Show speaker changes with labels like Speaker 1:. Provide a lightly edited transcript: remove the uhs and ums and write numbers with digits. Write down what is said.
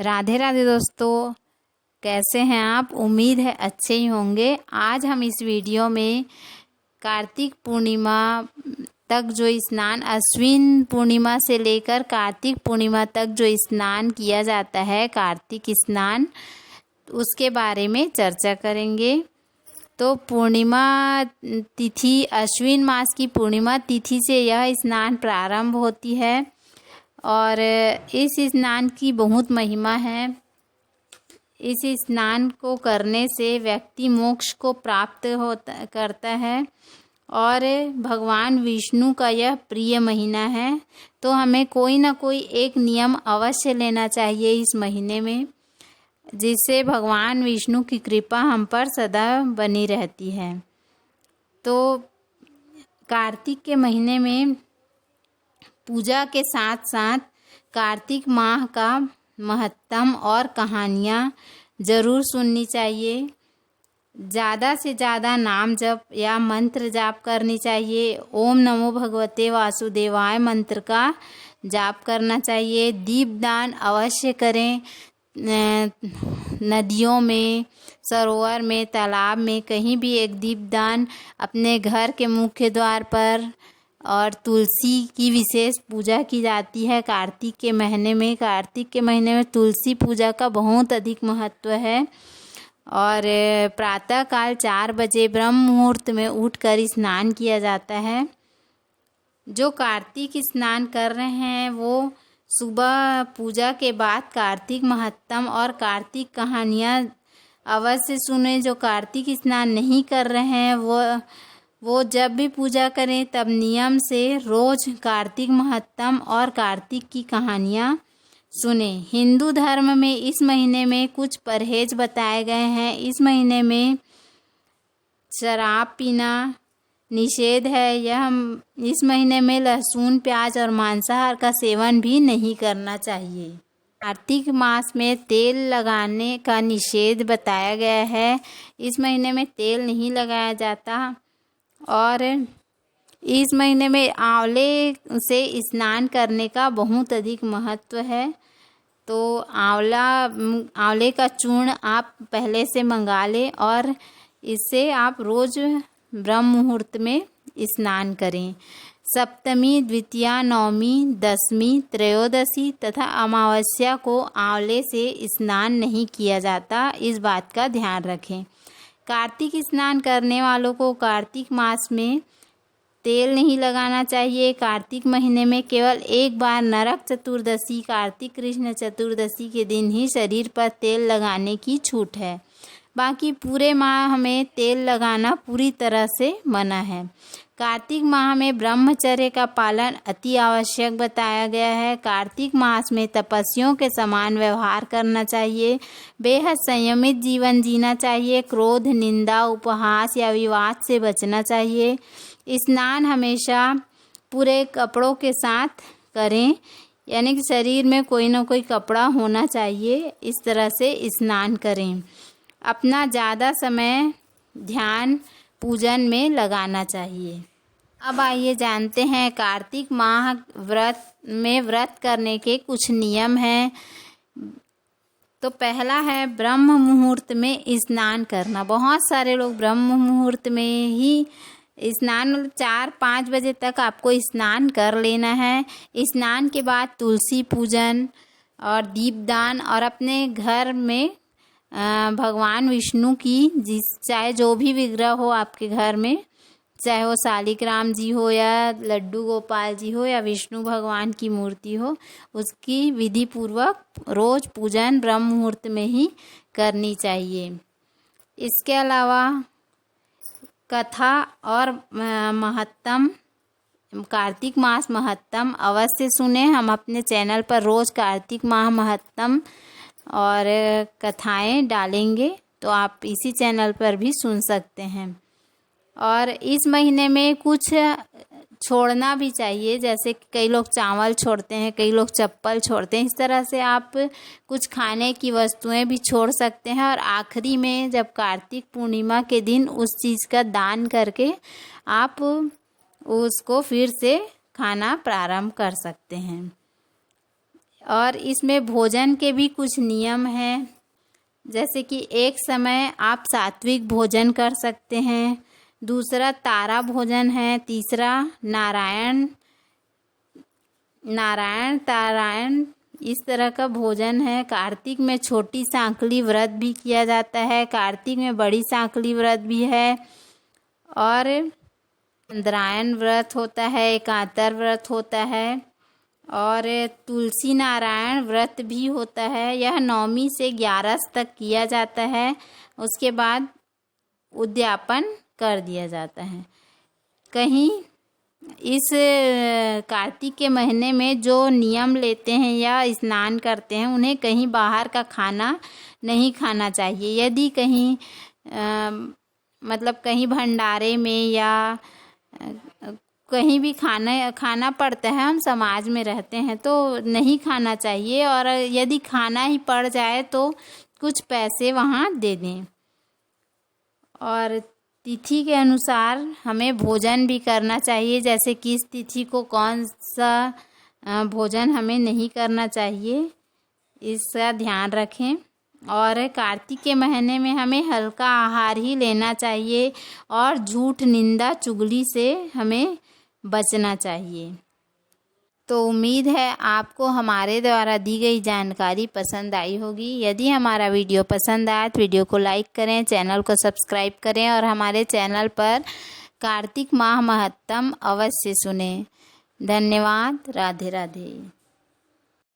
Speaker 1: राधे राधे दोस्तों, कैसे हैं आप। उम्मीद है अच्छे ही होंगे। आज हम इस वीडियो में कार्तिक पूर्णिमा तक जो स्नान, अश्विन पूर्णिमा से लेकर कार्तिक पूर्णिमा तक जो स्नान किया जाता है, कार्तिक स्नान, उसके बारे में चर्चा करेंगे। तो पूर्णिमा तिथि, अश्विन मास की पूर्णिमा तिथि से यह स्नान प्रारंभ होती है और इस स्नान की बहुत महिमा है। इस स्नान को करने से व्यक्ति मोक्ष को प्राप्त करता है और भगवान विष्णु का यह प्रिय महीना है। तो हमें कोई ना कोई एक नियम अवश्य लेना चाहिए इस महीने में, जिससे भगवान विष्णु की कृपा हम पर सदा बनी रहती है। तो कार्तिक के महीने में पूजा के साथ साथ कार्तिक माह का महत्तम और कहानियाँ ज़रूर सुननी चाहिए। ज़्यादा से ज़्यादा नाम जप या मंत्र जाप करनी चाहिए। ओम नमो भगवते वासुदेवाय मंत्र का जाप करना चाहिए। दीपदान अवश्य करें। नदियों में, सरोवर में, तालाब में, कहीं भी एक दीपदान अपने घर के मुख्य द्वार पर। और तुलसी की विशेष पूजा की जाती है कार्तिक के महीने में। कार्तिक के महीने में तुलसी पूजा का बहुत अधिक महत्व है। और प्रातःकाल 4 बजे ब्रह्म मुहूर्त में उठकर स्नान किया जाता है। जो कार्तिक स्नान कर रहे हैं वो सुबह पूजा के बाद कार्तिक महत्तम और कार्तिक कहानियाँ अवश्य सुने। जो कार्तिक स्नान नहीं कर रहे हैं वो जब भी पूजा करें तब नियम से रोज कार्तिक महत्तम और कार्तिक की कहानियाँ सुने। हिंदू धर्म में इस महीने में कुछ परहेज बताए गए हैं। इस महीने में शराब पीना निषेध है। इस महीने में लहसुन, प्याज और मांसाहार का सेवन भी नहीं करना चाहिए। कार्तिक मास में तेल लगाने का निषेध बताया गया है। इस महीने में तेल नहीं लगाया जाता। और इस महीने में आंवले से स्नान करने का बहुत अधिक महत्व है। तो आंवले का चूर्ण आप पहले से मंगा लें और इससे आप रोज ब्रह्म मुहूर्त में स्नान करें। सप्तमी, द्वितीया, नवमी, दशमी, त्रयोदशी तथा अमावस्या को आंवले से स्नान नहीं किया जाता। इस बात का ध्यान रखें। कार्तिक स्नान करने वालों को कार्तिक मास में तेल नहीं लगाना चाहिए। कार्तिक महीने में केवल एक बार नरक चतुर्दशी, कार्तिक कृष्ण चतुर्दशी के दिन ही शरीर पर तेल लगाने की छूट है। बाकी पूरे माह में तेल लगाना पूरी तरह से मना है। कार्तिक माह में ब्रह्मचर्य का पालन अति आवश्यक बताया गया है। कार्तिक मास में तपस्वियों के समान व्यवहार करना चाहिए। बेहद संयमित जीवन जीना चाहिए। क्रोध, निंदा, उपहास या विवाद से बचना चाहिए। स्नान हमेशा पूरे कपड़ों के साथ करें, यानी कि शरीर में कोई ना कोई कपड़ा होना चाहिए। इस तरह से स्नान करें। अपना ज़्यादा समय ध्यान पूजन में लगाना चाहिए। अब आइए जानते हैं कार्तिक माह व्रत करने के कुछ नियम हैं। तो पहला है ब्रह्म मुहूर्त में स्नान करना। बहुत सारे लोग ब्रह्म मुहूर्त में ही स्नान, 4-5 बजे तक आपको स्नान कर लेना है। स्नान के बाद तुलसी पूजन और दीपदान और अपने घर में भगवान विष्णु की चाहे जो भी विग्रह हो आपके घर में, चाहे वो शालिग्राम जी हो या लड्डू गोपाल जी हो या विष्णु भगवान की मूर्ति हो, उसकी विधि पूर्वक रोज पूजन ब्रह्म मुहूर्त में ही करनी चाहिए। इसके अलावा कथा और महत्तम, कार्तिक मास महत्तम अवश्य सुने। हम अपने चैनल पर रोज कार्तिक माह महत्तम और कथाएं डालेंगे, तो आप इसी चैनल पर भी सुन सकते हैं। और इस महीने में कुछ छोड़ना भी चाहिए, जैसे कई लोग चावल छोड़ते हैं, कई लोग चप्पल छोड़ते हैं। इस तरह से आप कुछ खाने की वस्तुएं भी छोड़ सकते हैं। और आखिरी में जब कार्तिक पूर्णिमा के दिन उस चीज़ का दान करके आप उसको फिर से खाना प्रारंभ कर सकते हैं। और इसमें भोजन के भी कुछ नियम हैं, जैसे कि एक समय आप सात्विक भोजन कर सकते हैं, दूसरा तारा भोजन है, तीसरा नारायण तारायण इस तरह का भोजन है। कार्तिक में छोटी सांकली व्रत भी किया जाता है, कार्तिक में बड़ी सांकली व्रत भी है, और चंद्रायण व्रत होता है, एकांतर व्रत होता है, और तुलसी नारायण व्रत भी होता है। यह 9वीं से 11 तक किया जाता है, उसके बाद उद्यापन कर दिया जाता है। कहीं इस कार्तिक के महीने में जो नियम लेते हैं या स्नान करते हैं, उन्हें कहीं बाहर का खाना नहीं खाना चाहिए। यदि कहीं मतलब कहीं भंडारे में या कहीं भी खाना पड़ता है, हम समाज में रहते हैं तो नहीं खाना चाहिए, और यदि खाना ही पड़ जाए तो कुछ पैसे वहाँ दे दें। और तिथि के अनुसार हमें भोजन भी करना चाहिए, जैसे किस तिथि को कौन सा भोजन हमें नहीं करना चाहिए, इसका ध्यान रखें। और कार्तिक के महीने में हमें हल्का आहार ही लेना चाहिए, और झूठ निंदा चुगली से हमें बचना चाहिए। तो उम्मीद है आपको हमारे द्वारा दी गई जानकारी पसंद आई होगी। यदि हमारा वीडियो पसंद आया तो वीडियो को लाइक करें, चैनल को सब्सक्राइब करें, और हमारे चैनल पर कार्तिक माह महत्तम अवश्य सुनें। धन्यवाद। राधे राधे।